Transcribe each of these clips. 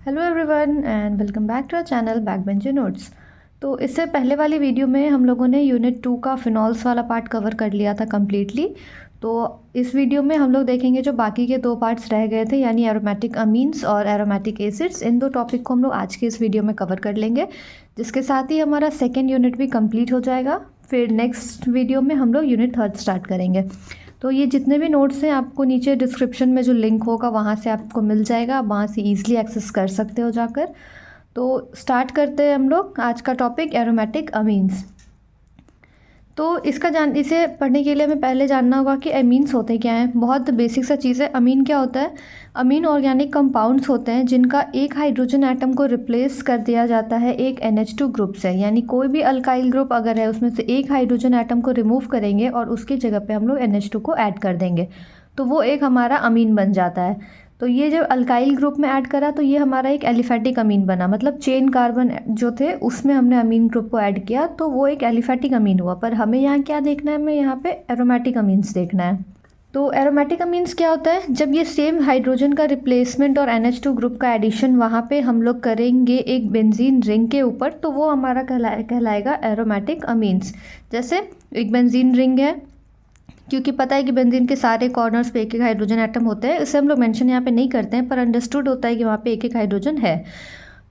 Hello everyone and welcome back to our channel backbencher notes. तो इससे पहले वाली वीडियो में हम लोगों ने यूनिट 2 का फिनॉल्स वाला पार्ट कवर कर लिया था कम्प्लीटली। तो इस वीडियो में हम लोग देखेंगे जो बाकी के दो पार्ट्स रह गए थे, यानी एरोमेटिक अमीन्स और एरोमेटिक एसिड्स। इन दो टॉपिक को हम लोग आज के इस वीडियो में कवर कर लेंगे, जिसके साथ ही हमारा सेकेंड यूनिट भी कम्प्लीट हो जाएगा। फिर नेक्स्ट वीडियो में हम लोग यूनिट 3 स्टार्ट करेंगे। तो ये जितने भी नोट्स हैं आपको नीचे डिस्क्रिप्शन में जो लिंक होगा वहाँ से आपको मिल जाएगा, आप वहाँ से ईजिली एक्सेस कर सकते हो जाकर। तो स्टार्ट करते हैं हम लोग आज का टॉपिक एरोमेटिक अमीन्स। तो इसे पढ़ने के लिए हमें पहले जानना होगा कि अमीन्स होते क्या हैं। बहुत बेसिक सा चीज़ है। अमीन क्या होता है? अमीन ऑर्गेनिक कंपाउंड्स होते हैं जिनका एक हाइड्रोजन एटम को रिप्लेस कर दिया जाता है एक NH2 ग्रुप से। यानी कोई भी अल्काइल ग्रुप अगर है उसमें से एक हाइड्रोजन एटम को रिमूव करेंगे और उसकी जगह पे हम लोग NH2 को ऐड कर देंगे, तो वो एक हमारा अमीन बन जाता है। तो ये जब अल्काइल ग्रुप में ऐड करा तो ये हमारा एक एलिफेटिक अमीन बना, मतलब चेन कार्बन जो थे उसमें हमने अमीन ग्रुप को ऐड किया तो वो एक एलिफेटिक अमीन हुआ। पर हमें यहाँ क्या देखना है? हमें यहाँ पे एरोमेटिक अमीन्स देखना है। तो एरोमेटिक अमीन्स क्या होता है? जब ये सेम हाइड्रोजन का रिप्लेसमेंट और NH2 ग्रुप का एडिशन वहाँ पे हम लोग करेंगे एक बेंजीन रिंग के ऊपर, तो वो हमारा कहलाएगा एरोमेटिक अमीन्स। जैसे एक बेंजीन रिंग है, क्योंकि पता है कि बेंजीन के सारे कॉर्नर्स पे एक एक हाइड्रोजन एटम होते हैं, इसे हम लोग मेंशन यहाँ पे नहीं करते हैं, पर अंडरस्टूड होता है कि वहाँ पे एक एक हाइड्रोजन है।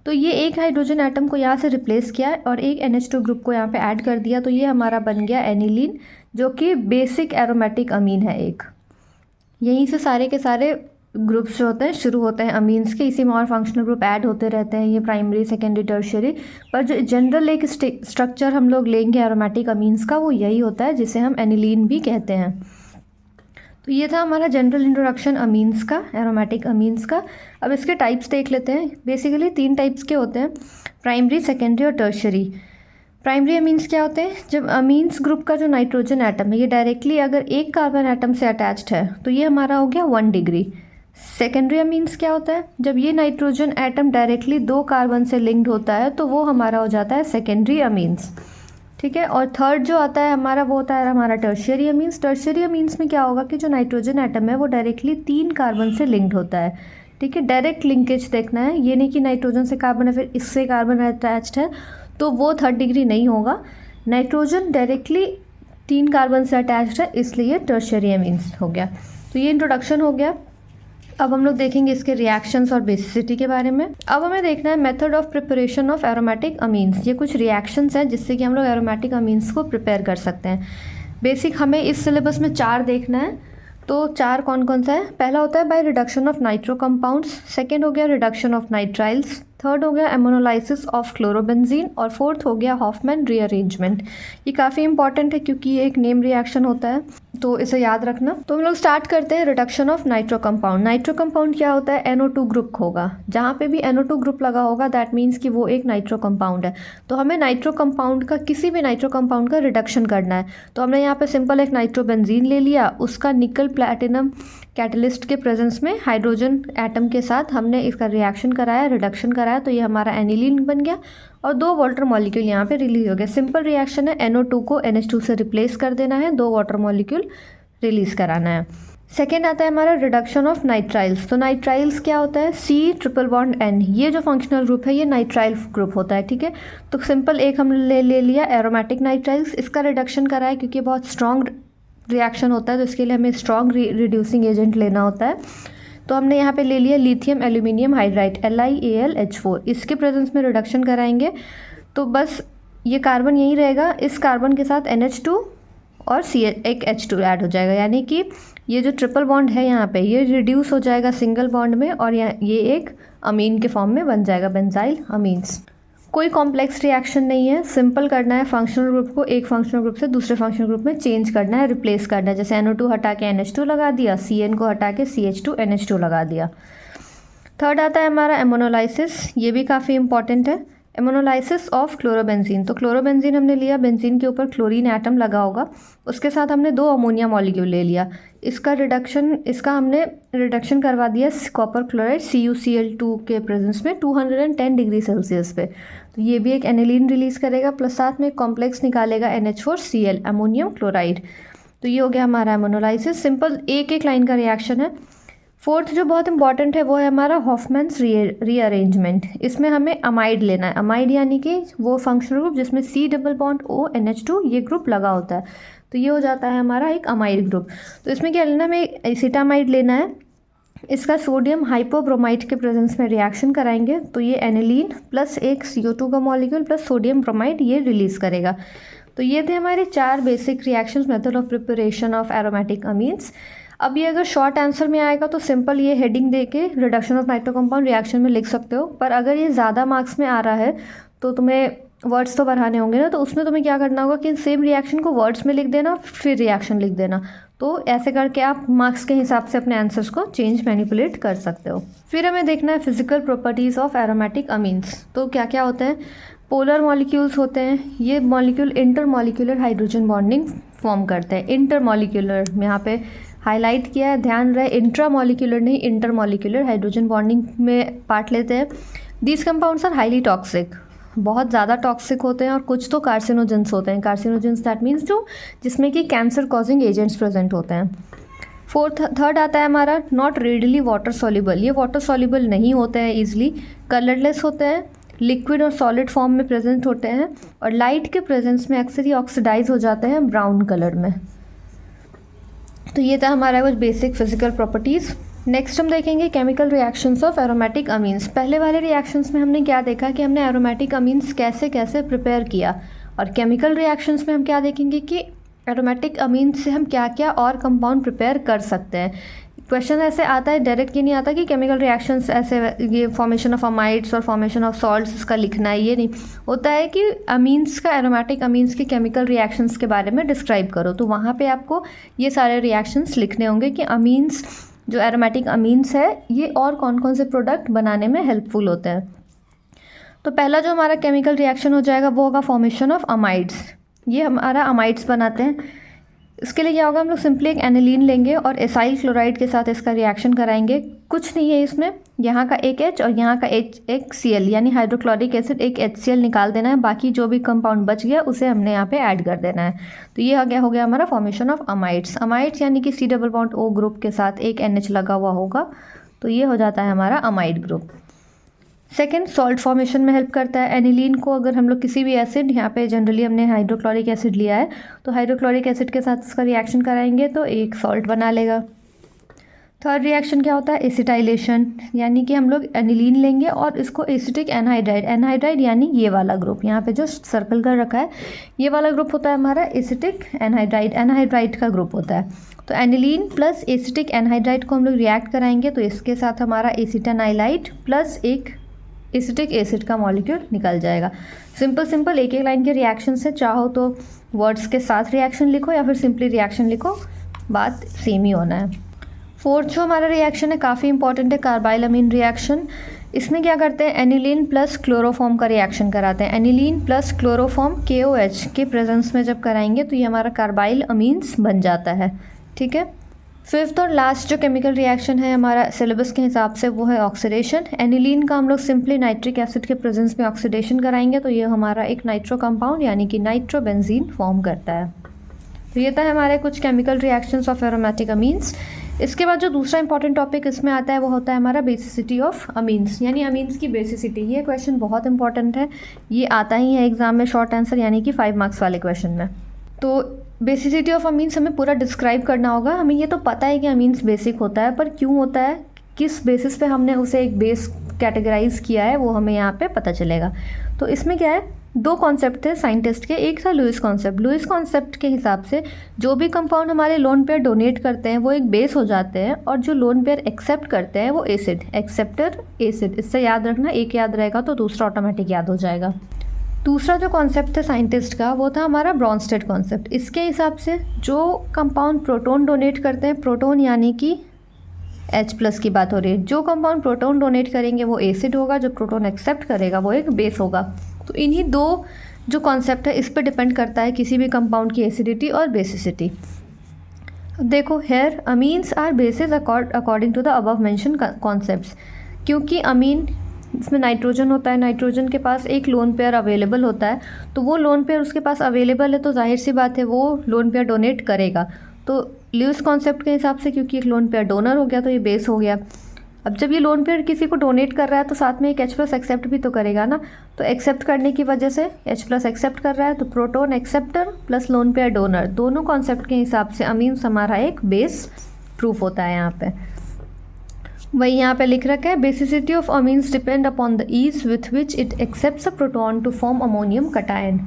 तो ये एक हाइड्रोजन एटम को यहाँ से रिप्लेस किया और एक NH2 ग्रुप को यहाँ पे ऐड कर दिया, तो ये हमारा बन गया एनिलीन, जो कि बेसिक एरोमेटिक अमीन है एक। यहीं से सारे के सारे ग्रुप्स जो होते हैं शुरू होते हैं अमीन्स के। इसी में और फंक्शनल ग्रुप ऐड होते रहते हैं, ये प्राइमरी सेकेंडरी टर्शियरी। पर जो जनरल एक स्ट्रक्चर हम लोग लेंगे एरोमेटिक अमीन्स का, वो यही होता है जिसे हम एनिलीन भी कहते हैं। तो ये था हमारा जनरल इंट्रोडक्शन अमीन्स का, एरोमेटिक अमीन्स का। अब इसके टाइप्स देख लेते हैं। बेसिकली 3 टाइप्स के होते हैं, प्राइमरी, सेकेंडरी और टर्शियरी। प्राइमरी अमीन्स क्या होते हैं? जब अमीन्स ग्रुप का जो नाइट्रोजन एटम है ये डायरेक्टली अगर एक कार्बन एटम से अटैच्ड है तो ये हमारा हो गया 1 डिग्री। सेकेंडरी अमीन्स क्या होता है? जब ये नाइट्रोजन एटम डायरेक्टली 2 कार्बन से लिंक्ड होता है तो वो हमारा हो जाता है सेकेंडरी अमीन्स। ठीक है। और थर्ड जो आता है हमारा, वो होता है हमारा टर्शियरी अमीन्स। टर्शियरी अमीन्स में क्या होगा कि जो नाइट्रोजन एटम है वो डायरेक्टली 3 कार्बन से लिंक्ड होता है। ठीक है, डायरेक्ट लिंकेज देखना है, ये नहीं कि नाइट्रोजन से कार्बन है फिर इससे कार्बन अटैच्ड है, तो वो 3rd डिग्री नहीं होगा। नाइट्रोजन डायरेक्टली 3 कार्बन से अटैच्ड है, इसलिए टर्शियरी अमीन्स हो गया। तो ये इंट्रोडक्शन हो गया। अब हम लोग देखेंगे इसके रिएक्शंस और बेसिसिटी के बारे में। अब हमें देखना है method of preparation of aromatic amines. ये कुछ रिएक्शंस हैं जिससे कि हम लोग एरोमेटिक अमीन्स को प्रिपेयर कर सकते हैं। बेसिक हमें इस सिलेबस में 4 देखना है। तो 4 कौन कौन सा है? पहला होता है by reduction of nitro compounds, second हो गया रिडक्शन ऑफ नाइट्राइल्स, थर्ड हो गया एमोनोलाइसिस ऑफ क्लोरोबेंजीन और फोर्थ हो गया हॉफमैन रीअरेंजमेंट। ये काफ़ी इंपॉर्टेंट है क्योंकि ये एक नेम रिएक्शन होता है, तो इसे याद रखना। तो हम लोग स्टार्ट करते हैं reduction of nitro compound. Nitro compound क्या होता है? NO2 ग्रुप होगा। जहाँ पे भी NO2 ग्रुप लगा होगा दैट मीन्स कि वो एक नाइट्रो कंपाउंड है। तो हमें नाइट्रो कंपाउंड का, किसी भी नाइट्रो कंपाउंड का रिडक्शन करना है। तो हमने यहाँ पे सिंपल एक नाइट्रोबेंजीन ले लिया, उसका निकल प्लैटिनम कैटलिस्ट के प्रेजेंस में हाइड्रोजन एटम के साथ हमने इसका रिएक्शन कराया, रिडक्शन कराया, तो ये हमारा एनिलीन बन गया और 2 वाटर मॉलिक्यूल यहाँ पे रिलीज हो गया। सिंपल रिएक्शन है, NO2 को NH2 से रिप्लेस कर देना है, 2 वाटर मॉलिक्यूल रिलीज कराना है। सेकेंड आता है हमारा रिडक्शन ऑफ नाइट्राइल्स। तो नाइट्राइल्स क्या होता है? C+N। ये जो फंक्शनल ग्रुप है ये नाइट्राइल ग्रुप होता है। ठीक है, तो सिंपल एक हम ले लिया एरोमेटिक नाइट्राइल्स, इसका रिडक्शन कराया क्योंकि बहुत स्ट्रॉन्ग रिएक्शन होता है, तो इसके लिए हमें स्ट्रॉन्ग रिड्यूसिंग एजेंट लेना होता है। तो हमने यहाँ पे ले लिया लिथियम एल्यूमिनियम हाइड्राइड LiAlH4, इसके प्रेजेंस में रिडक्शन कराएंगे। तो बस ये कार्बन यहीं रहेगा, इस कार्बन के साथ NH2 और एक H2 ऐड हो जाएगा, यानी कि ये जो ट्रिपल बॉन्ड है यहाँ पे ये रिड्यूस हो जाएगा सिंगल बॉन्ड में और ये एक अमीन के फॉर्म में बन जाएगा, बेंजाइल अमीन्स। कोई कॉम्प्लेक्स रिएक्शन नहीं है, सिंपल करना है। फंक्शनल ग्रुप को एक फंक्शनल ग्रुप से दूसरे फंक्शनल ग्रुप में चेंज करना है, रिप्लेस करना है। जैसे NO2 हटा के NH2 लगा दिया, CN को हटा के CH2 NH2 लगा दिया। थर्ड आता है हमारा एमोनोलाइसिस। ये भी काफ़ी इंपॉर्टेंट है, एमोनोलाइसिस ऑफ क्लोरोबेंजीन। तो क्लोरोबेंजीन हमने लिया, बेंजीन के ऊपर क्लोरीन एटम लगा होगा, उसके साथ हमने 2 अमोनिया मॉलिक्यूल ले लिया, इसका हमने रिडक्शन करवा दिया कॉपर क्लोराइड CuCl2 के प्रेजेंस में 210 डिग्री सेल्सियस पे। तो ये भी एक एनिलीन रिलीज करेगा, प्लस साथ में कॉम्प्लेक्स निकालेगा NH4Cl अमोनियम क्लोराइड। तो ये हो गया हमारा एमोनोलाइसिस। सिंपल एक एक लाइन का रिएक्शन है। फोर्थ जो बहुत इंपॉर्टेंट है वो है हमारा हॉफमैन्स रीअरेंजमेंट। इसमें हमें अमाइड लेना है। अमाइड यानी कि वो फंक्शनल ग्रुप जिसमें C+O NH2 ये ग्रुप लगा होता है, तो ये हो जाता है हमारा एक अमाइड ग्रुप। तो इसमें क्या लेना है, हमें एसिटामाइड लेना है। इसका सोडियम हाइपोब्रोमाइड के प्रेजेंस में रिएक्शन कराएंगे तो ये एनिलीन प्लस एक CO2 का मॉलिक्यूल प्लस सोडियम ब्रोमाइड ये रिलीज़ करेगा। तो ये थे हमारे 4 basic reactions method of preparation of aromatic amines. अब ये अगर शॉर्ट आंसर में आएगा तो सिंपल ये हेडिंग दे के reduction of nitro compound reaction में लिख सकते हो, पर अगर ये ज़्यादा मार्क्स में आ रहा है तो तुम्हें वर्ड्स तो बढ़ाने होंगे ना, तो उसमें तुम्हें क्या करना होगा कि सेम रिएक्शन को वर्ड्स में लिख देना फिर रिएक्शन लिख देना। तो ऐसे करके आप मार्क्स के हिसाब से अपने आंसर्स को चेंज मैनिपुलेट कर सकते हो। फिर हमें देखना है physical properties of aromatic amines. तो क्या क्या होते हैं, पोलर मॉलिक्यूल्स होते हैं। ये molecule intermolecular hydrogen bonding form करते हैं। इंटरमॉलिक्यूलर में यहाँ पे हाईलाइट किया है, ध्यान रहे इंट्रामॉलिक्यूलर नहीं इंटरमॉलिक्यूलर हाइड्रोजन बॉन्डिंग में पार्ट लेते हैं। These compounds are highly toxic, बहुत ज़्यादा टॉक्सिक होते हैं, और कुछ तो कार्सिनोजेंस होते हैं। कार्सिनोजेंस दैट मीन्स जो जिसमें कि कैंसर कॉजिंग एजेंट्स प्रेजेंट होते हैं। थर्ड आता है हमारा नॉट रेडिली वाटर सॉल्युबल। ये वाटर सॉल्युबल नहीं होते हैं ईजिली, कलरलेस होते हैं, लिक्विड और सॉलिड फॉर्म में प्रेजेंट होते हैं, और लाइट के प्रेजेंस में अक्सर ये ऑक्सीडाइज हो जाते हैं ब्राउन कलर में। तो ये था हमारा कुछ बेसिक फिजिकल प्रॉपर्टीज़। नेक्स्ट हम देखेंगे chemical reactions of aromatic amines. पहले वाले रिएक्शंस में हमने क्या देखा कि हमने एरोमेटिक अमीन्स कैसे कैसे प्रिपेयर किया, और केमिकल रिएक्शंस में हम क्या देखेंगे कि एरोमेटिक अमीन्स से हम क्या क्या और कंपाउंड प्रिपेयर कर सकते हैं। क्वेश्चन ऐसे आता है, डायरेक्ट ये नहीं आता कि केमिकल रिएक्शंस ऐसे ये फॉर्मेशन ऑफ अमाइड्स और फॉर्मेशन ऑफ सॉल्ट्स इसका लिखना है, ये नहीं होता है कि अमीन्स का एरोमेटिक अमीन्स के केमिकल रिएक्शंस के बारे में डिस्क्राइब करो। तो वहाँ पे आपको ये सारे रिएक्शंस लिखने होंगे कि अमीन्स जो एरोमेटिक अमीन्स है ये और कौन कौन से प्रोडक्ट बनाने में हेल्पफुल होते हैं। तो पहला जो हमारा केमिकल रिएक्शन हो जाएगा वो होगा फॉर्मेशन ऑफ अमाइड्स। ये हमारा अमाइड्स बनाते हैं। इसके लिए क्या होगा, हम लोग सिंपली एक एनिलीन लेंगे और एसाइल क्लोराइड के साथ इसका रिएक्शन कराएंगे। कुछ नहीं है इसमें, यहाँ का एक H और यहाँ का एक Cl यानी हाइड्रोक्लोरिक एसिड एक HCl निकाल देना है। बाकी जो भी कंपाउंड बच गया उसे हमने यहाँ पे ऐड कर देना है। तो ये हो गया हमारा फॉर्मेशन ऑफ अमाइड्स। अमाइड्स यानी कि C+O ग्रुप के साथ एक NH लगा हुआ होगा, तो ये हो जाता है हमारा amide group. Second, salt formation में हेल्प करता है। एनिलीन को अगर हम लोग किसी भी एसिड, यहाँ पे जनरली हमने हाइड्रोक्लोरिक एसिड लिया है, तो हाइड्रोक्लोरिक एसिड के साथ इसका रिएक्शन कराएंगे तो एक सॉल्ट बना लेगा। थर्ड रिएक्शन क्या होता है, एसिटाइलेशन, यानी कि हम लोग एनिलीन लेंगे और इसको एसिटिक एनहाइड्राइड, एनहाइड्राइड यानी ये वाला ग्रुप यहाँ पे जो सर्कल कर रखा है, ये वाला ग्रुप होता है हमारा एसिटिक एनहाइड्राइड, एनहाइड्राइड का ग्रुप होता है। तो एनिलीन प्लस एसिटिक एनहाइड्राइड को हम लोग रिएक्ट कराएंगे तो इसके साथ हमारा एसिटानाइलाइड प्लस एक एसिटिक एसिड का मॉलिक्यूल निकल जाएगा। सिंपल एक एक लाइन के रिएक्शन से, चाहो तो वर्ड्स के साथ रिएक्शन लिखो या फिर सिंपली रिएक्शन लिखो, बात सेम ही होना है। फोर्थ जो हमारा रिएक्शन है काफ़ी इंपॉर्टेंट है, कार्बाइलअमीन रिएक्शन। इसमें क्या करते हैं, एनिलीन प्लस क्लोरोफॉर्म का रिएक्शन कराते हैं। एनिलीन प्लस क्लोरोफॉर्म KOH के प्रेजेंस में जब कराएंगे तो ये हमारा कार्बाइल अमीन्स बन जाता है। ठीक है। फिफ्थ और लास्ट जो केमिकल रिएक्शन है हमारा सिलेबस के हिसाब से वो है ऑक्सीडेशन। एनिलीन का हम लोग सिंपली नाइट्रिक एसिड के प्रेजेंस में ऑक्सीडेशन कराएंगे तो ये हमारा एक नाइट्रो कंपाउंड यानी कि नाइट्रोबेंजीन फॉर्म करता है। तो ये था हमारे कुछ chemical reactions of aromatic amines. इसके बाद जो दूसरा इंपॉर्टेंट टॉपिक इसमें आता है वो होता है हमारा बेसिसिटी ऑफ अमीन्स, यानी अमीन्स की बेसिसिटी। ये क्वेश्चन बहुत इंपॉर्टेंट है, ये आता ही है एग्जाम में शॉर्ट आंसर यानी कि 5 मार्क्स वाले क्वेश्चन में। तो बेसिसिटी ऑफ अमीन्स हमें पूरा डिस्क्राइब करना होगा। हमें ये तो पता है कि अमीन्स बेसिक होता है, पर क्यों होता है, किस बेसिस पे हमने उसे एक बेस कैटेगराइज किया है, वो हमें यहाँ पे पता चलेगा। तो इसमें क्या है, 2 कॉन्सेप्ट थे साइंटिस्ट के। एक था लुईस कॉन्सेप्ट। लुईस कॉन्सेप्ट के हिसाब से जो भी कंपाउंड हमारे लोन पेयर डोनेट करते हैं वो एक बेस हो जाते हैं, और जो लोन पेयर एक्सेप्ट करते हैं वो एसिड, एक्सेप्टर एसिड। इससे याद रखना, एक याद रहेगा तो दूसरा ऑटोमेटिक याद हो जाएगा। दूसरा जो कॉन्सेप्ट था साइंटिस्ट का वो था हमारा ब्रॉन्स्टेड कॉन्सेप्ट। इसके हिसाब से जो कंपाउंड प्रोटॉन डोनेट करते हैं, प्रोटॉन यानी कि H+ की बात हो रही है, जो कंपाउंड प्रोटॉन डोनेट करेंगे वो एसिड होगा, जो प्रोटॉन एक्सेप्ट करेगा वो एक बेस होगा। तो इन्हीं 2 जो कॉन्सेप्ट है इस पर डिपेंड करता है किसी भी कंपाउंड की एसिडिटी और बेसिसिटी। देखो, here amines are bases according to the above mention concepts. क्योंकि अमीन इसमें नाइट्रोजन होता है, नाइट्रोजन के पास एक लोन पेयर अवेलेबल होता है, तो वो लोन पेयर उसके पास अवेलेबल है तो जाहिर सी बात है वो लोन पेयर डोनेट करेगा। तो ल्यूइस कॉन्सेप्ट के हिसाब से, क्योंकि एक लोन पेयर डोनर हो गया तो ये बेस हो गया। अब जब ये लोन पेयर किसी को डोनेट कर रहा है तो साथ में एक H+ एक्सेप्ट भी तो करेगा ना, तो एक्सेप्ट करने की वजह से H+ एक्सेप्ट कर रहा है, तो proton acceptor plus lone pair donor दोनों कॉन्सेप्ट के हिसाब से अमीन्स हमारा एक बेस प्रूफ होता है। यहाँ पे वही यहाँ पे लिख रखा है, basicity of amines depend upon the ease with which it accepts a proton to form ammonium cation.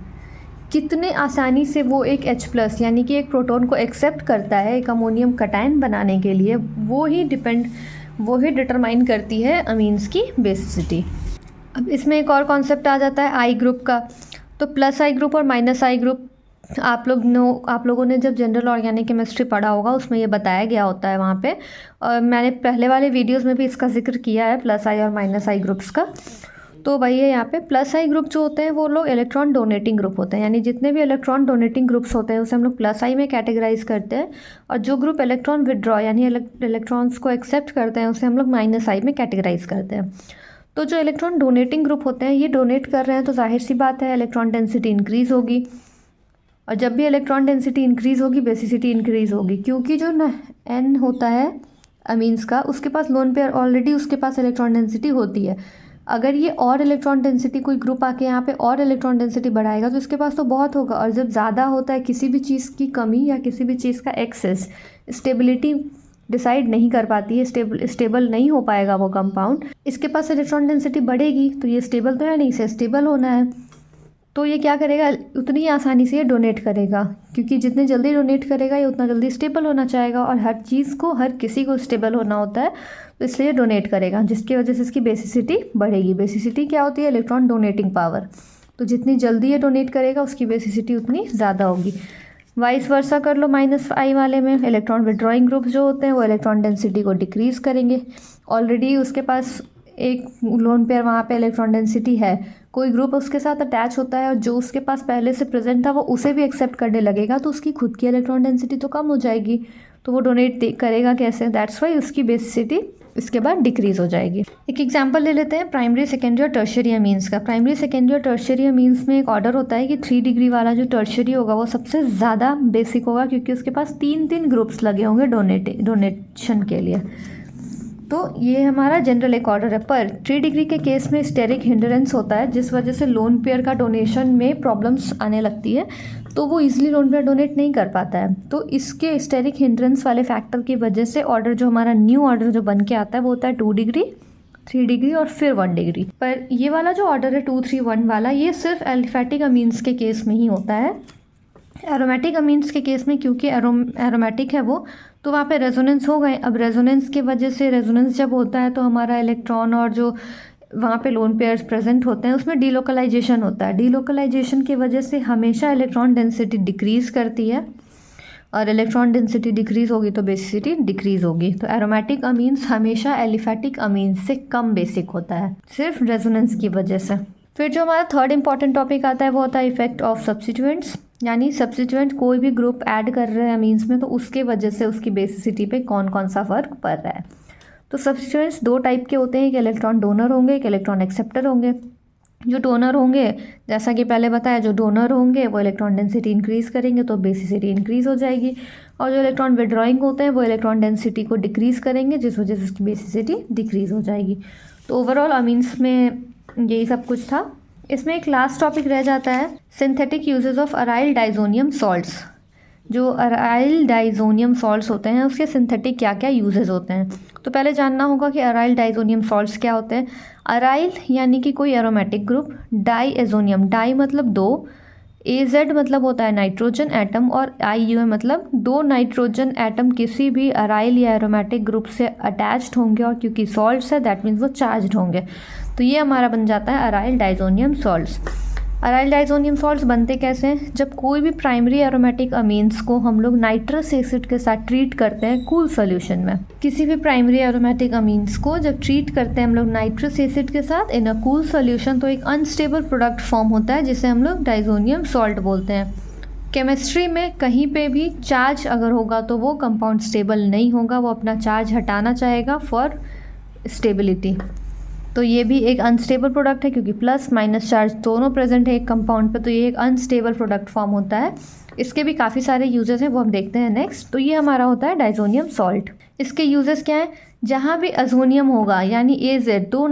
कितने आसानी से वो एक H+ यानी कि एक प्रोटॉन को एक्सेप्ट करता है एक अमोनियम कटायन बनाने के लिए, वो ही डिटरमाइन करती है अमीन्स की बेसिसिटी। अब इसमें एक और कॉन्सेप्ट आ जाता है आई ग्रुप का। तो +I ग्रुप और -I ग्रुप आप लोगों ने जब जनरल ऑर्गेनिक केमिस्ट्री पढ़ा होगा उसमें ये बताया गया होता है वहाँ पे, और मैंने पहले वाले वीडियोस में भी इसका जिक्र किया है +I और -I ग्रुप्स का। तो वही है यहाँ पे +I ग्रुप जो होते हैं वो लोग इलेक्ट्रॉन डोनेटिंग ग्रुप होते हैं, यानी जितने भी इलेक्ट्रॉन डोनेटिंग ग्रुप्स होते हैं उसे हम लोग +I में कैटेगराइज करते हैं, और जो ग्रुप इलेक्ट्रॉन विदड्रॉ यानी इलेक्ट्रॉन्स को एक्सेप्ट करते हैं उसे हम लोग -I में कैटेगराइज करते हैं। तो जो इलेक्ट्रॉन डोनेटिंग ग्रुप होते हैं ये डोनेट कर रहे हैं तो जाहिर सी बात है इलेक्ट्रॉन डेंसिटी इंक्रीज़ होगी, और जब भी इलेक्ट्रॉन डेंसिटी इंक्रीज़ होगी बेसिसिटी इंक्रीज़ होगी, क्योंकि जो N होता है अमीन्स का उसके पास लोन पेयर ऑलरेडी उसके पास इलेक्ट्रॉन डेंसिटी होती है। अगर ये और इलेक्ट्रॉन डेंसिटी कोई ग्रुप आके यहाँ पे और इलेक्ट्रॉन डेंसिटी बढ़ाएगा तो इसके पास तो बहुत होगा, और जब ज़्यादा होता है किसी भी चीज़ की कमी या किसी भी चीज़ का एक्सेस, स्टेबिलिटी डिसाइड नहीं कर पाती है, स्टेबल नहीं हो पाएगा वो कंपाउंड। इसके पास इलेक्ट्रॉन डेंसिटी बढ़ेगी तो ये स्टेबल तो है नहीं, इसे स्टेबल होना है, तो ये क्या करेगा, उतनी आसानी से ये डोनेट करेगा, क्योंकि जितने जल्दी डोनेट करेगा ये उतना जल्दी स्टेबल होना चाहेगा, और हर चीज़ को हर किसी को स्टेबल होना होता है तो इसलिए डोनेट करेगा, जिसकी वजह से इसकी बेसिसिटी बढ़ेगी। बेसिसिटी क्या होती है, इलेक्ट्रॉन डोनेटिंग पावर, तो जितनी जल्दी ये डोनेट करेगा उसकी बेसिसिटी उतनी ज़्यादा होगी। वाइस वर्सा कर लो -I वाले में, इलेक्ट्रॉन विड्रॉइंग ग्रुप जो होते हैं वो इलेक्ट्रॉन डेंसिटी को डिक्रीज़ करेंगे, ऑलरेडी उसके पास एक लोन पेयर वहाँ पे इलेक्ट्रॉन डेंसिटी है, कोई ग्रुप उसके साथ अटैच होता है और जो उसके पास पहले से प्रेजेंट था वो उसे भी एक्सेप्ट करने लगेगा तो उसकी खुद की इलेक्ट्रॉन डेंसिटी तो कम हो जाएगी, तो वो डोनेट करेगा कैसे, दैट्स वाई उसकी बेसिसिटी इसके बाद डिक्रीज़ हो जाएगी। एक एग्जांपल ले लेते हैं प्राइमरी, सेकेंडरी और टर्शियरी अमीन्स का। प्राइमरी, सेकेंडरी और टर्शियरी अमीन्स में एक ऑर्डर होता है कि 3 डिग्री वाला जो टर्शियरी होगा वो सबसे ज़्यादा बेसिक होगा, क्योंकि उसके पास 3 ग्रुप्स लगे होंगे डोनेशन के लिए। तो ये हमारा जनरल एक ऑर्डर है, पर 3 डिग्री के केस में स्टेरिक हिंडरेंस होता है जिस वजह से लोन पेयर का डोनेशन में प्रॉब्लम्स आने लगती है, तो वो इजीली लोन पेयर डोनेट नहीं कर पाता है। तो इसके स्टेरिक हिंड्रेंस वाले फैक्टर की वजह से ऑर्डर जो हमारा न्यू ऑर्डर जो बन के आता है वो होता है 2 डिग्री, 3 डिग्री और फिर 1 डिग्री। पर ये वाला जो ऑर्डर है 2, 3, 1 वाला, ये सिर्फ एलिफैटिक अमीन्स के केस में ही होता है। एरोमेटिक अमीन्स के केस में क्योंकि एरोमेटिक है वो, तो वहाँ पे रेजोनेंस हो गए। अब रेजोनेंस की वजह से, रेजोनेंस जब होता है तो हमारा इलेक्ट्रॉन और जो वहाँ पे लोन पेयर्स प्रेजेंट होते हैं उसमें डीलोकलाइजेशन होता है। डीलोकलाइजेशन की वजह से हमेशा इलेक्ट्रॉन डेंसिटी डिक्रीज़ करती है, और इलेक्ट्रॉन डेंसिटी डिक्रीज़ होगी तो बेसिसिटी डिक्रीज़ होगी। तो एरोमेटिक अमीन्स हमेशा एलिफैटिक अमीन्स से कम बेसिक होता है, सिर्फ रेजोनेंस की वजह से। फिर जो हमारा थर्ड इंपॉर्टेंट टॉपिक आता है वो होता है इफेक्ट ऑफ सब्स्टिट्यूएंट्स, यानी सब्स्टिट्यूएंट कोई भी ग्रुप ऐड कर रहे हैं अमीन्स में तो उसके वजह से उसकी बेसिसिटी पे कौन कौन सा फ़र्क पड़ रहा है। तो सब्स्टिट्यूएंट्स 2 टाइप के होते हैं, एक इलेक्ट्रॉन डोनर होंगे, एक इलेक्ट्रॉन एक्सेप्टर होंगे। जो डोनर होंगे, जैसा कि पहले बताया, जो डोनर होंगे वो इलेक्ट्रॉन डेंसिटी इंक्रीज़ करेंगे तो बेसिसिटी इंक्रीज़ हो जाएगी, और जो इलेक्ट्रॉन विड्रॉइंग होते हैं वो इलेक्ट्रॉन डेंसिटी को डिक्रीज़ करेंगे जिस वजह से उसकी बेसिसिटी डिक्रीज़ हो जाएगी। तो ओवरऑल अमीन्स में यही सब कुछ था। इसमें एक लास्ट टॉपिक रह जाता है synthetic uses of aryl diazonium salts. जो अराइल डाइजोनियम सॉल्ट्स होते हैं उसके सिंथेटिक क्या क्या यूजेस होते हैं। तो पहले जानना होगा कि अराइल डाइजोनियम सॉल्ट्स क्या होते हैं। अराइल यानी कि कोई aromatic group, diazonium, di मतलब 2, AZ मतलब होता है नाइट्रोजन एटम, और IUM मतलब 2 नाइट्रोजन एटम किसी भी अराइल या एरोमेटिक ग्रुप से अटैच्ड होंगे, और क्योंकि सॉल्ट्स है दैट मीन्स वो चार्ज्ड होंगे, तो ये हमारा बन जाता है aryl diazonium salts. Aryl diazonium salts बनते कैसे हैं, जब कोई भी प्राइमरी एरोमेटिक अमीन्स को हम लोग नाइट्रस एसिड के साथ ट्रीट करते हैं कूल सोल्यूशन में। किसी भी प्राइमरी एरोमेटिक अमीन्स को जब ट्रीट करते हैं हम लोग नाइट्रस एसिड के साथ इन अ कूल सोल्यूशन, तो एक अनस्टेबल प्रोडक्ट फॉर्म होता है जिसे हम लोग डाइजोनियम सॉल्ट बोलते हैं। केमिस्ट्री में कहीं पे भी चार्ज अगर होगा तो वो कंपाउंड स्टेबल नहीं होगा, वो अपना चार्ज हटाना चाहेगा फॉर स्टेबिलिटी। तो ये भी एक अनस्टेबल प्रोडक्ट है क्योंकि प्लस माइनस चार्ज दोनों प्रेजेंट है एक कंपाउंड पे, तो ये एक अनस्टेबल प्रोडक्ट फॉर्म होता है। इसके भी काफ़ी सारे यूजेस हैं, वो हम देखते हैं नेक्स्ट। तो ये हमारा होता है डाइजोनियम सॉल्ट। इसके यूजेस क्या हैं? जहाँ भी अजोनियम होगा यानी AZ, दो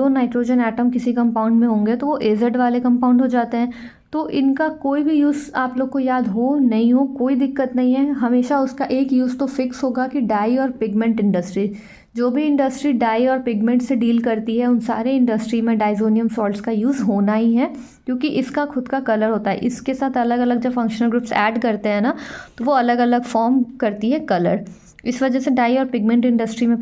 नाइट्रोजन एटम किसी कंपाउंड में होंगे तो वो AZ वाले कंपाउंड हो जाते हैं। तो इनका कोई भी यूज़ आप लोग को याद हो नहीं हो कोई दिक्कत नहीं है, हमेशा उसका एक यूज़ तो फिक्स होगा कि डाई और पिगमेंट इंडस्ट्री, जो भी इंडस्ट्री डाई और पिगमेंट से डील करती है उन सारे इंडस्ट्री में डाइजोनियम सॉल्ट्स का यूज़ होना ही है, क्योंकि इसका खुद का कलर होता है। इसके साथ अलग अलग जब फंक्शनल ग्रुप्स ऐड करते हैं ना तो वो अलग अलग फॉर्म करती है कलर। इस वजह से डाई और पिगमेंट इंडस्ट्री में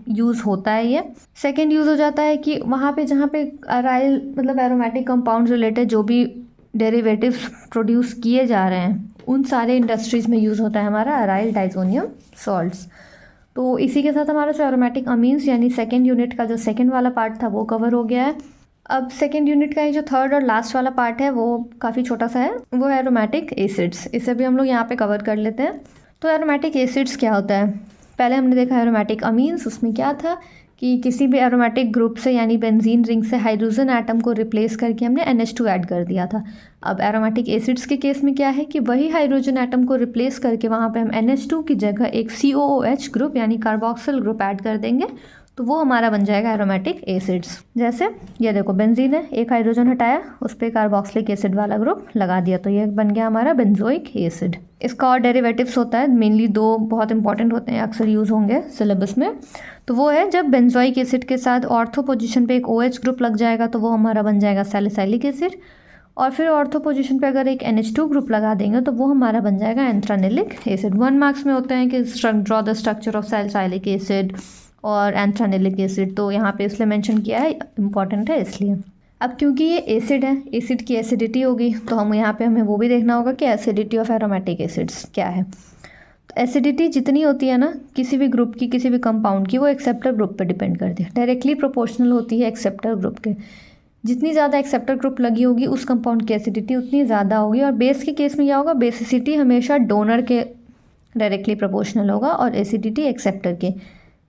यूज़ होता है ये। सेकेंड यूज़ हो जाता है कि वहाँ पे जहाँ पे अराइल मतलब एरोमेटिक कंपाउंड रिलेटेड जो भी डेरिवेटिव्स प्रोड्यूस किए जा रहे हैं उन सारे इंडस्ट्रीज़ में यूज़ होता है हमारा अराइल डाइजोनियम सॉल्ट्स। तो इसी के साथ हमारा जो एरोमेटिक अमीन्स यानी सेकेंड यूनिट का जो सेकेंड वाला पार्ट था वो कवर हो गया है। अब सेकेंड यूनिट का ये जो थर्ड और लास्ट वाला पार्ट है वो काफ़ी छोटा सा है, वो है एरोमेटिक एसिड्स। इसे भी हम लोग यहाँ पे कवर कर लेते हैं। तो एरोमेटिक एसिड्स क्या होता है? पहले हमने देखा एरोमेटिक अमीन्स, उसमें क्या था कि किसी भी एरोमेटिक ग्रुप से यानी बेंजीन रिंग से हाइड्रोजन एटम को रिप्लेस करके हमने NH2 ऐड कर दिया था। अब एरोमेटिक एसिड्स के केस में क्या है कि वही हाइड्रोजन एटम को रिप्लेस करके वहाँ पे हम NH2 की जगह एक COOH ग्रुप यानी कार्बोक्सिल ग्रुप ऐड कर देंगे, तो वो हमारा बन जाएगा एरोमेटिक एसिड्स। जैसे ये देखो बेंजीन है, एक हाइड्रोजन हटाया, उस पर कार्बोक्सिलिक एसिड वाला ग्रुप लगा दिया, तो ये बन गया हमारा बेंजोइक एसिड। इसका और डेरिवेटिव्स होता है, मेनली दो बहुत इंपॉर्टेंट होते हैं, अक्सर यूज़ होंगे सिलेबस में। तो वो है जब बेंजोइक एसिड के साथ ऑर्थो पोजीशन पे एक OH ग्रुप लग जाएगा तो वो हमारा बन जाएगा सैलिसाइलिक एसिड, और फिर ऑर्थो पोजीशन पे अगर एक NH2 ग्रुप लगा देंगे तो वो हमारा बन जाएगा एंथ्रानिलिक एसिड। 1 मार्क्स में होते हैं कि draw the structure of salicylic acid और एंथ्रानिलिक एसिड, तो यहाँ पे इसलिए मेंशन किया है, इंपॉर्टेंट है इसलिए। अब क्योंकि ये एसिड है, एसिड की एसिडिटी होगी, तो हम यहाँ पे हमें वो भी देखना होगा कि एसिडिटी ऑफ एरोमेटिक एसिड्स क्या है। तो एसिडिटी जितनी होती है ना किसी भी ग्रुप की, किसी भी कंपाउंड की, वो एक्सेप्टर ग्रुप पे डिपेंड करती है, डायरेक्टली प्रोपोर्शनल होती है एक्सेप्टर ग्रुप के। जितनी ज़्यादा एक्सेप्टर ग्रुप लगी होगी उस कंपाउंड की एसिडिटी उतनी ज़्यादा होगी। और बेस के केस में क्या होगा, बेसिसिटी हमेशा डोनर के डायरेक्टली प्रोपोर्शनल होगा और एसिडिटी एक्सेप्टर के।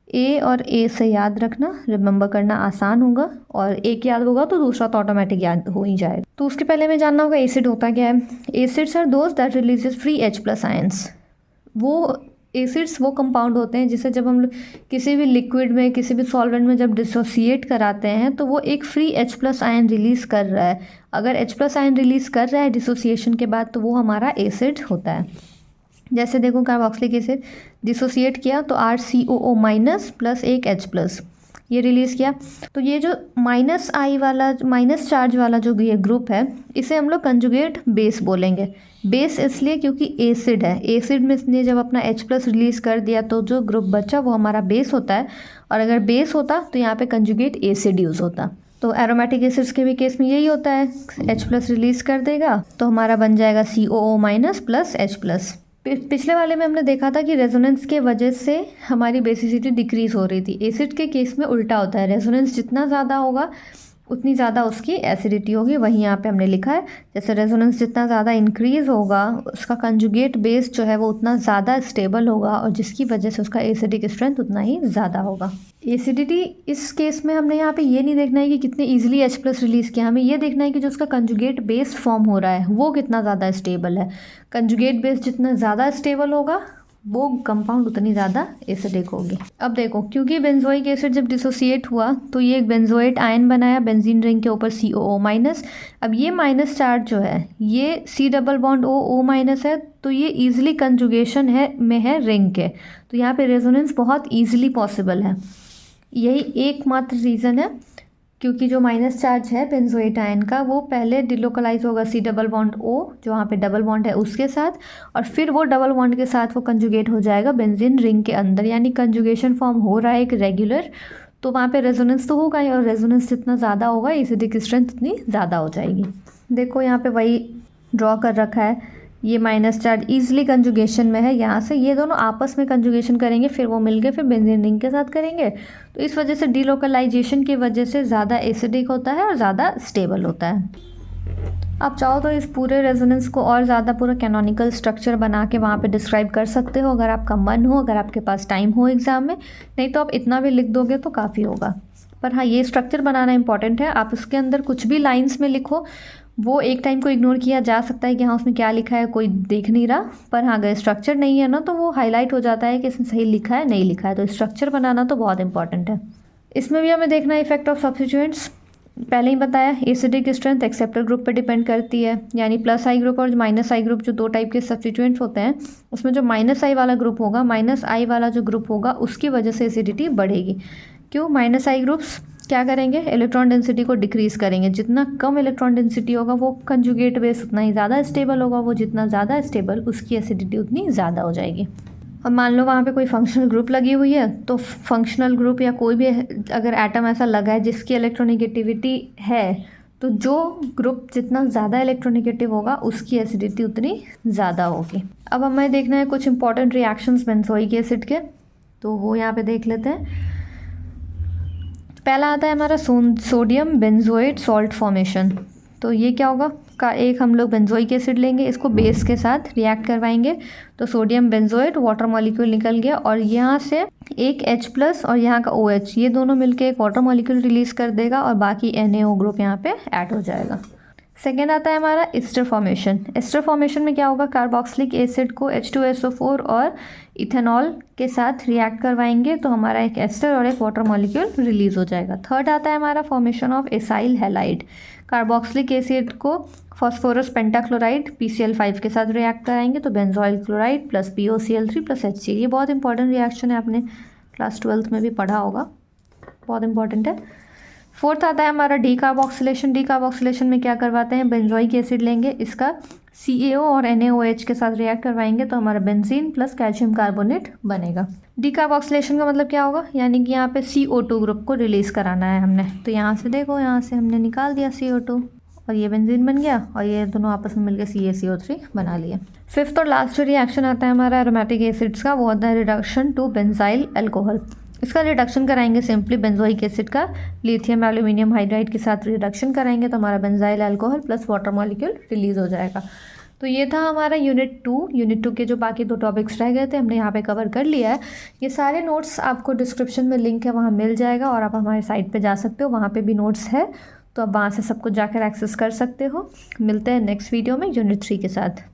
A और A से याद रखना, रिमेंबर करना आसान होगा, और एक याद होगा तो दूसरा तो ऑटोमेटिक याद हो ही जाएगा। तो उसके पहले हमें जानना होगा एसिड होता क्या है। Acids are those that releases free H+ ions. वो एसिड्स वो कंपाउंड होते हैं जिसे जब हम लोग किसी भी लिक्विड में, किसी भी सॉल्वेंट में जब डिसोसिएट कराते हैं तो वो एक फ्री H+ आयन रिलीज़ कर रहा है। अगर H+ आयन रिलीज़ कर रहा है डिसोसिएशन के बाद तो वो हमारा एसिड होता है। जैसे देखो कार्बोक्सिलिक एसिड डिसोसिएट किया तो RCOO- प्लस एक H+ ये रिलीज़ किया, तो ये जो -I वाला, माइनस चार्ज वाला जो ये ग्रुप है इसे हम लोग कंजुगेट बेस बोलेंगे। बेस इसलिए क्योंकि एसिड है, एसिड में इसने जब अपना H+ रिलीज़ कर दिया तो जो ग्रुप बचा वो हमारा बेस होता है, और अगर बेस होता तो यहाँ पे कंजुगेट एसिड यूज़ होता। तो एरोमेटिक एसिड्स के भी केस में यही होता है, H+ रिलीज़ कर देगा तो हमारा बन जाएगा COO- प्लस H+। पिछले वाले में हमने देखा था कि रेजोनेंस के वजह से हमारी बेसिसिटी डिक्रीज हो रही थी। एसिड के केस में उल्टा होता है, रेजोनेंस जितना ज़्यादा होगा उतनी ज़्यादा उसकी एसिडिटी होगी। वहीं यहाँ पे हमने लिखा है जैसे रेजोनेंस जितना ज़्यादा इंक्रीज़ होगा उसका कंजुगेट बेस जो है वो उतना ज़्यादा स्टेबल होगा, और जिसकी वजह से उसका एसिडिक स्ट्रेंथ उतना ही ज़्यादा होगा। एसिडिटी इस केस में हमने यहाँ पे ये नहीं देखना है कि कितने ईजिली H+ रिलीज़ किया, हमें ये देखना है कि जो उसका कंजुगेट बेस फॉर्म हो रहा है वो कितना ज़्यादा स्टेबल है। कंजुगेट बेस जितना ज़्यादा स्टेबल होगा वो कंपाउंड उतनी ज़्यादा एसिडिक होगी। अब देखो क्योंकि बेंजोइक एसिड जब डिसोसिएट हुआ तो ये एक बेंजोएट आयन बनाया बेंजीन रिंग के ऊपर COO-। अब ये माइनस चार्ज जो है ये C+O- है, तो ये ईजिली कंजुगेशन में है रिंग के, तो यहाँ पे रेजोनेंस बहुत ईजिली पॉसिबल है। यही एकमात्र रीज़न है क्योंकि जो माइनस चार्ज है बेंजोएट आयन का वो पहले डिलोकलाइज होगा C+O जो वहाँ पे डबल बॉन्ड है उसके साथ, और फिर वो डबल बॉन्ड के साथ वो कंजुगेट हो जाएगा बेंजीन रिंग के अंदर, यानी कंजुगेशन फॉर्म हो रहा है एक रेगुलर, तो वहाँ पे रेजोनेंस तो होगा ही, और रेजोनेंस जितना ज़्यादा होगा एसिडिक स्ट्रेंथ उतनी ज़्यादा हो जाएगी। देखो यहाँ पे वही ड्रॉ कर रखा है, ये माइनस चार्ज ईजिली कंजुगेशन में है, यहाँ से ये दोनों आपस में कंजुगेशन करेंगे, फिर वो मिलके फिर बेंजीन रिंग के साथ करेंगे, तो इस वजह से डिलोकलाइजेशन की वजह से ज़्यादा एसिडिक होता है और ज़्यादा स्टेबल होता है। आप चाहो तो इस पूरे रेजोनेंस को और ज़्यादा पूरा कैनोनिकल स्ट्रक्चर बना के वहाँ पे डिस्क्राइब कर सकते हो अगर आपका मन हो, अगर आपके पास टाइम हो एग्ज़ाम में, नहीं तो आप इतना भी लिख दोगे तो काफ़ी होगा। पर हाँ, ये स्ट्रक्चर बनाना इंपॉर्टेंट है। आप उसके अंदर कुछ भी लाइंस में लिखो, वो एक टाइम को इग्नोर किया जा सकता है कि हाँ उसमें क्या लिखा है कोई देख नहीं रहा, पर हाँ अगर स्ट्रक्चर नहीं है ना तो वो हाईलाइट हो जाता है कि इसमें सही लिखा है नहीं लिखा है। तो स्ट्रक्चर बनाना तो बहुत इंपॉर्टेंट है। इसमें भी हमें देखना है इफेक्ट ऑफ सब्स्टिट्यूएंट्स। पहले ही बताया एसिडिक स्ट्रेंथ एक्सेप्टर ग्रुप पर डिपेंड करती है, यानी प्लस आई ग्रुप और माइनस आई ग्रुप जो दो टाइप के सब्स्टिट्यूएंट्स होते हैं, उसमें जो माइनस आई वाला ग्रुप होगा, माइनस आई वाला जो ग्रुप होगा उसकी वजह से एसिडिटी बढ़ेगी। क्यों? माइनस आई ग्रुप्स क्या करेंगे? इलेक्ट्रॉन डेंसिटी को डिक्रीज़ करेंगे। जितना कम इलेक्ट्रॉन डेंसिटी होगा वो कंजुगेट बेस उतना ही ज़्यादा स्टेबल होगा, वो जितना ज़्यादा स्टेबल उसकी एसिडिटी उतनी ज़्यादा हो जाएगी। अब मान लो वहाँ पे कोई फंक्शनल ग्रुप लगी हुई है, तो फंक्शनल ग्रुप या कोई भी अगर एटम ऐसा लगा है जिसकी इलेक्ट्रोनेगेटिविटी है, तो जो ग्रुप जितना ज़्यादा इलेक्ट्रोनेगेटिव होगा उसकी एसिडिटी उतनी ज़्यादा होगी। अब हमें देखना है कुछ इंपॉर्टेंट रिएक्शंस बेंजोइक एसिड के, तो वो यहाँ पे देख लेते हैं। पहला आता है हमारा सोडियम बेंजोएट सॉल्ट फॉर्मेशन। तो ये क्या होगा? का एक हम लोग बेंजोइक एसिड लेंगे, इसको बेस के साथ रिएक्ट करवाएंगे, तो सोडियम बेंजोएट वाटर मॉलिक्यूल निकल गया और यहाँ से एक H+ और यहाँ का OH, ये दोनों मिलके एक वाटर मॉलिक्यूल रिलीज कर देगा और बाकी NaO ग्रुप यहाँ पे ऐड हो जाएगा। सेकेंड आता है हमारा एस्टर फॉर्मेशन। एस्टर फॉर्मेशन में क्या होगा? कार्बोक्सिलिक एसिड को H2SO4 और इथेनॉल के साथ रिएक्ट करवाएंगे, तो हमारा एक एस्टर और एक वाटर मॉलिक्यूल रिलीज हो जाएगा। थर्ड आता है हमारा formation of acyl halide. Carboxylic acid को फॉस्फोरस पेंटाक्लोराइड PCl5 के साथ रिएक्ट कराएंगे, तो benzoyl chloride plus POCl3 plus HCl। ये बहुत इंपॉर्टेंट रिएक्शन है, आपने क्लास 12th में भी पढ़ा होगा, बहुत इंपॉर्टेंट है। फोर्थ आता है हमारा डीकार्बोक्सिलेशन। डीकार्बोक्सिलेशन में क्या करवाते हैं? बेंजोइक एसिड लेंगे, इसका CaO और NaOH के साथ रिएक्ट करवाएंगे, तो हमारा बेंजीन प्लस कैल्शियम कार्बोनेट बनेगा। डीकार्बोक्सिलेशन का मतलब क्या होगा? यानी कि यहाँ पे CO2 ग्रुप को रिलीज कराना है हमने, तो यहाँ से देखो, यहाँ से हमने निकाल दिया CO2 और ये बेंजीन बन गया और ये दोनों आपस में मिलकर CaCO3 बना लिए। फिफ्थ और लास्ट रिएक्शन आता है हमारा एरोमेटिक एसिड्स का, वो होता है रिडक्शन टू बेंजाइल अल्कोहल। इसका रिडक्शन कराएंगे सिंपली बेंजोइक एसिड का लिथियम एल्यूमिनियम हाइड्राइड के साथ रिडक्शन कराएंगे, तो हमारा benzyl alcohol plus water molecule release हो जाएगा। तो ये था हमारा यूनिट 2 के जो बाकी 2 टॉपिक्स रह गए थे हमने यहाँ पे कवर कर लिया है। ये सारे नोट्स आपको डिस्क्रिप्शन में लिंक है, वहाँ मिल जाएगा और आप हमारे साइट पे जा सकते हो, वहाँ पे भी नोट्स है, तो आप वहाँ से सब कुछ जाकर एक्सेस कर सकते हो। मिलते हैं नेक्स्ट वीडियो में यूनिट 3 के साथ।